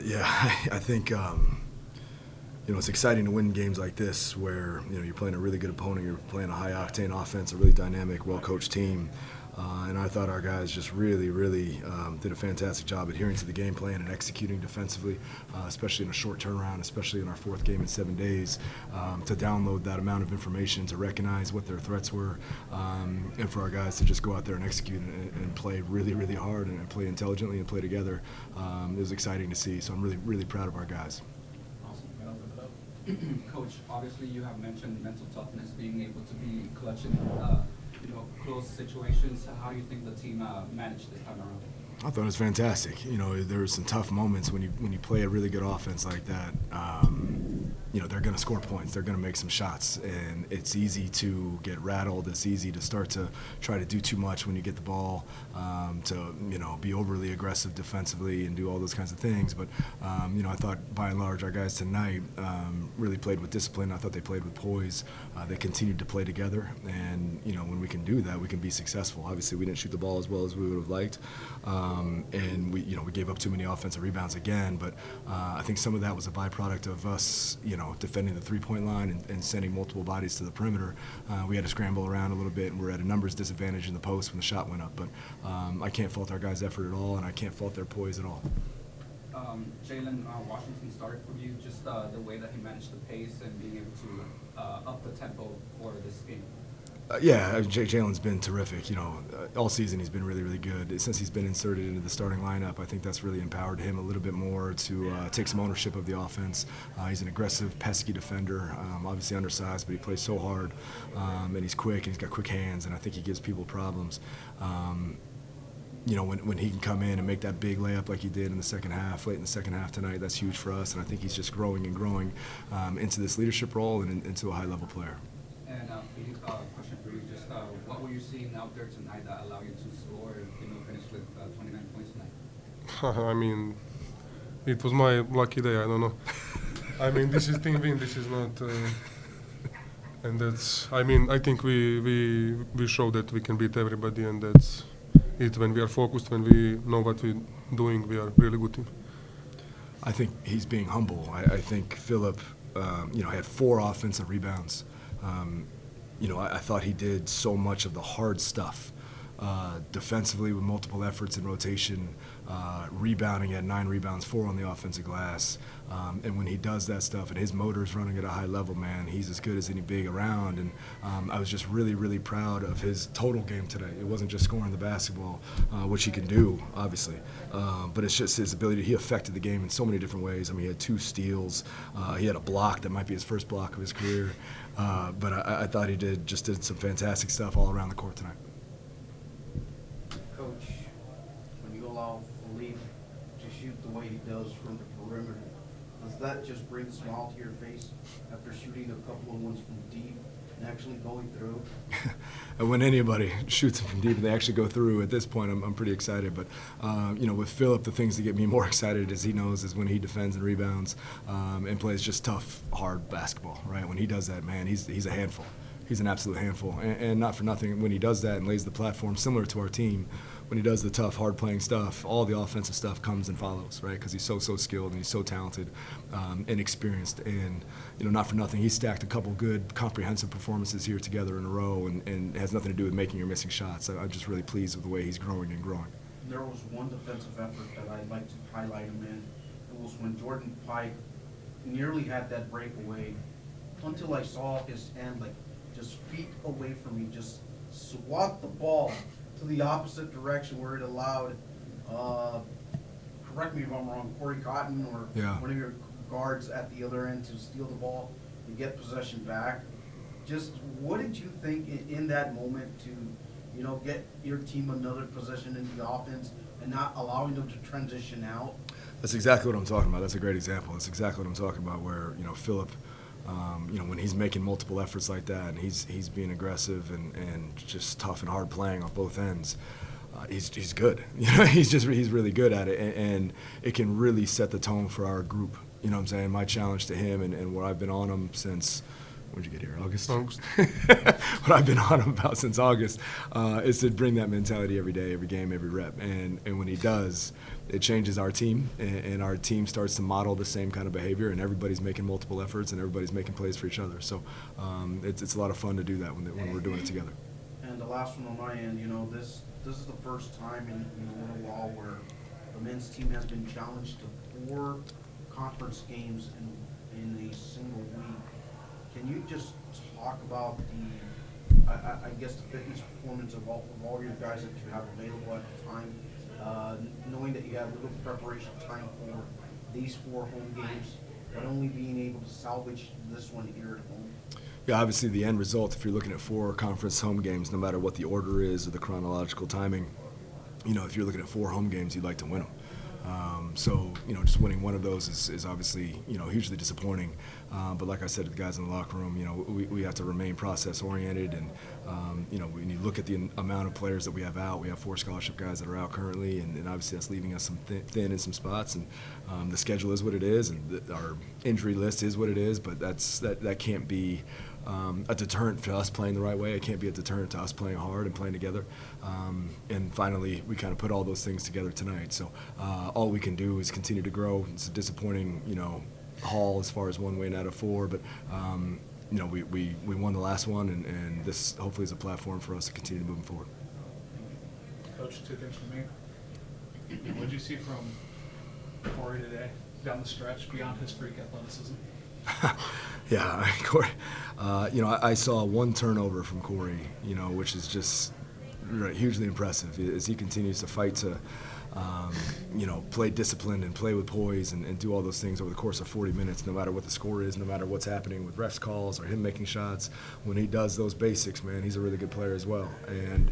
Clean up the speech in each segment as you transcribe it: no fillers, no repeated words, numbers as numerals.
Yeah, I think it's exciting to win games like this where you're playing a really good opponent, you're playing a high-octane offense, a really dynamic, well-coached team. And I thought our guys just really did a fantastic job adhering to the game plan and executing defensively, especially in a short turnaround, especially in our fourth game in 7 days, to download that amount of information, to recognize what their threats were, and for our guys to just go out there and execute and play really hard and play intelligently and play together. It was exciting to see, so I'm really proud of our guys. Coach, obviously you have mentioned mental toughness, being able to be clutch in close situations. How do you think the team managed this time around? I thought it was fantastic. There were some tough moments when you play a really good offense like that. They're going to score points. They're going to make some shots, and it's easy to get rattled. It's easy to start to try to do too much when you get the ball, to be overly aggressive defensively and do all those kinds of things. But I thought by and large our guys tonight really played with discipline. I thought they played with poise. They continued to play together, and when we can do that, we can be successful. Obviously, we didn't shoot the ball as well as we would have liked, and we gave up too many offensive rebounds again. But I think some of that was a byproduct of us, defending the three-point line and sending multiple bodies to the perimeter. We had to scramble around a little bit, and we're at a numbers disadvantage in the post when the shot went up. But I can't fault our guys' effort at all, and I can't fault their poise at all. Jalen, Washington started for you, just the way that he managed the pace and being able to up the tempo for this game. Jalen's been terrific. All season he's been really good. Since he's been inserted into the starting lineup, I think that's really empowered him a little bit more to take some ownership of the offense. He's an aggressive, pesky defender, obviously undersized, but he plays so hard, and he's quick, and he's got quick hands, and I think he gives people problems. When he can come in and make that big layup like he did in the second half, late in the second half tonight, that's huge for us, and I think he's just growing into this leadership role and into a high-level player. And Philippe, question for you, just what were you seeing out there tonight that allowed you to score and finish with 29 points tonight? I mean, it was my lucky day, I don't know. I mean, this is team win, this is not... and that's, I think we show that we can beat everybody, and that's it. When we are focused, when we know what we're doing, we are a really good team. I think he's being humble. I think Philip, had 4 offensive rebounds. I thought he did so much of the hard stuff, defensively with multiple efforts in rotation, rebounding at 9 rebounds, 4 on the offensive glass. And when he does that stuff and his motor's running at a high level, man, he's as good as any big around. And I was just really proud of his total game today. It wasn't just scoring the basketball, which he can do, obviously, but it's just his ability. He affected the game in so many different ways. I mean, he had 2 steals. He had a block that might be his first block of his career. But I thought he did some fantastic stuff all around the court tonight. Coach, when you allow Philippe to shoot the way he does from the perimeter, does that just bring a smile to your face after shooting a couple of ones from deep and actually going through? And when anybody shoots from deep and they actually go through, at this point, I'm pretty excited. But with Philip, the things that get me more excited, as he knows, is when he defends and rebounds and plays just tough, hard basketball. Right? When he does that, man, he's a handful. He's an absolute handful. And not for nothing, when he does that and lays the platform similar to our team, when he does the tough, hard-playing stuff, all the offensive stuff comes and follows, right? Because he's so skilled and he's so talented and experienced. And, not for nothing, he stacked a couple good, comprehensive performances here together in a row, and it has nothing to do with making or missing shots. I'm just really pleased with the way he's growing and growing. There was one defensive effort that I'd like to highlight him in. It was when Jordan Pike nearly had that breakaway until I saw his hand, just feet away from me, just swat the ball to the opposite direction where it allowed, correct me if I'm wrong, Corey Cotton or one of your guards at the other end to steal the ball and get possession back. Just what did you think in that moment to, get your team another possession in the offense and not allowing them to transition out? That's exactly what I'm talking about. That's a great example. That's exactly what I'm talking about, where, Philip, when he's making multiple efforts like that and he's being aggressive and just tough and hard playing on both ends, he's good. He's really good at it, and it can really set the tone for our group. You know what I'm saying? My challenge to him and what I've been on him since when'd you get here, August? August. What I've been on him about since August is to bring that mentality every day, every game, every rep. And when he does, it changes our team, and our team starts to model the same kind of behavior, and everybody's making multiple efforts, and everybody's making plays for each other. So it's a lot of fun to do that when we're doing it together. And the last one on my end, this is the first time in a little while where the men's team has been challenged to 4 conference games in a single week. Can you just talk about I guess the fitness performance of all your guys that you have available at the time, knowing that you have little preparation time for these 4 home games, but only being able to salvage this one here at home? Yeah, obviously the end result, if you're looking at 4 conference home games, no matter what the order is or the chronological timing, if you're looking at 4 home games, you'd like to win them. So, just winning one of those is obviously, hugely disappointing. But like I said to the guys in the locker room, we have to remain process-oriented. And, when you look at the amount of players that we have out, we have 4 scholarship guys that are out currently, and obviously that's leaving us some thin in some spots. And the schedule is what it is, and our injury list is what it is, but that can't be a deterrent to us playing the right way. It can't be a deterrent to us playing hard and playing together. And finally, we kind of put all those things together tonight. So all we can do is continue to grow. It's a disappointing, haul as far as 1 win out of 4, but we won the last one, and this hopefully is a platform for us to continue moving forward. Coach, 2 things from me. What did you see from Corey today down the stretch beyond his freak athleticism? Yeah, Corey. I saw 1 turnover from Corey, which is just hugely impressive as he continues to fight to, play disciplined and play with poise and do all those things over the course of 40 minutes, no matter what the score is, no matter what's happening with refs calls or him making shots. When he does those basics, man, he's a really good player as well. And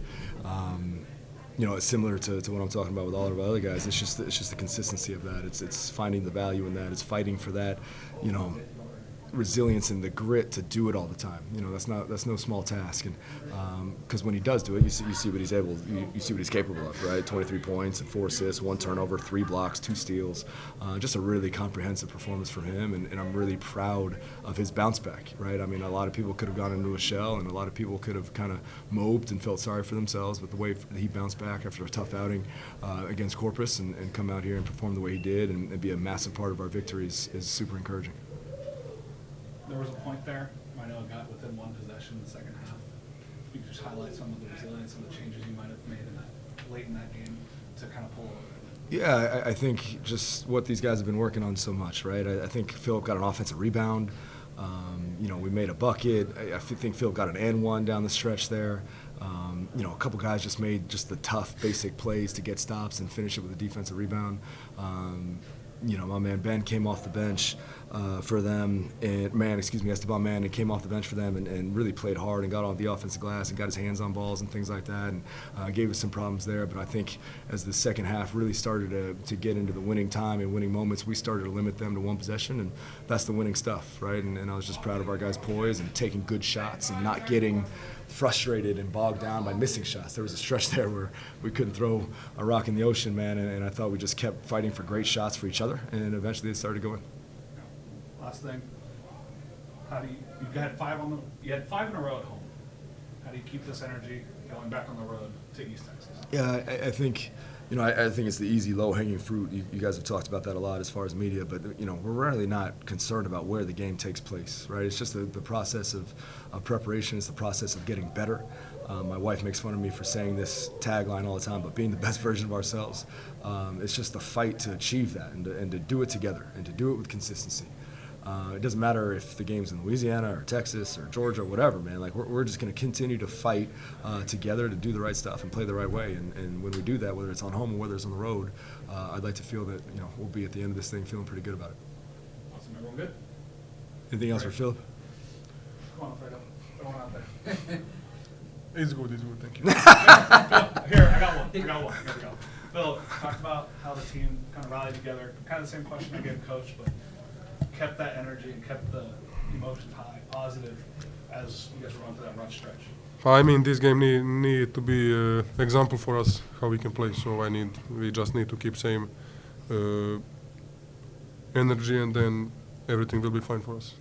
it's similar to what I'm talking about with all of our other guys. It's just the consistency of that. It's finding the value in that. It's fighting for that, resilience and the grit to do it all the time. That's no small task. And because when he does do it, you see what he's you see what he's capable of, right? 23 points and 4 assists, 1 turnover, 3 blocks, 2 steals. Just a really comprehensive performance from him, and I'm really proud of his bounce back, right? I mean, a lot of people could have gone into a shell, and a lot of people could have kind of moped and felt sorry for themselves, but the way he bounced back after a tough outing against Corpus and come out here and perform the way he did and be a massive part of our victories is super encouraging. There was a point there, I know it got within 1 possession in the second half. You could just highlight some of the resilience and the changes you might have made late in that game to kind of pull over. Yeah, I think just what these guys have been working on so much, right? I think Philip got an offensive rebound. We made a bucket. I think Philip got an and 1 down the stretch there. A couple guys just made just the tough, basic plays to get stops and finish it with a defensive rebound. My man Ben came off the bench for them, Esteban Mann came off the bench for them and really played hard and got on the offensive glass and got his hands on balls and things like that, and gave us some problems there. But I think as the second half really started to get into the winning time and winning moments, we started to limit them to 1 possession, and that's the winning stuff, right? And I was just proud of our guys' poise and taking good shots and not getting frustrated and bogged down by missing shots. There was a stretch there where we couldn't throw a rock in the ocean, man, and I thought we just kept fighting for great shots for each other, and eventually it started going. Last thing, how do you had 5 in a row at home. How do you keep this energy going back on the road to East Texas? Yeah, I think I think it's the easy, low-hanging fruit. You guys have talked about that a lot as far as media, but we're really not concerned about where the game takes place, right? It's just the process of preparation. It's the process of getting better. My wife makes fun of me for saying this tagline all the time, but being the best version of ourselves. It's just the fight to achieve that and to do it together and to do it with consistency. It doesn't matter if the game's in Louisiana or Texas or Georgia or whatever, man. Like we're just going to continue to fight together to do the right stuff and play the right way. And when we do that, whether it's on home or whether it's on the road, I'd like to feel that we'll be at the end of this thing feeling pretty good about it. Awesome. Everyone good? Anything else for Philip? Come on, Fredo. Throw one out there. It's good, thank you. Here, I got one. Here we go. Phil, talked about how the team kind of rallied together. Kind of the same question I gave Coach, but kept that energy and kept the emotions high, positive, as you guys were going through that rough stretch. I mean, this game need to be an example for us how we can play. So we just need to keep same energy, and then everything will be fine for us.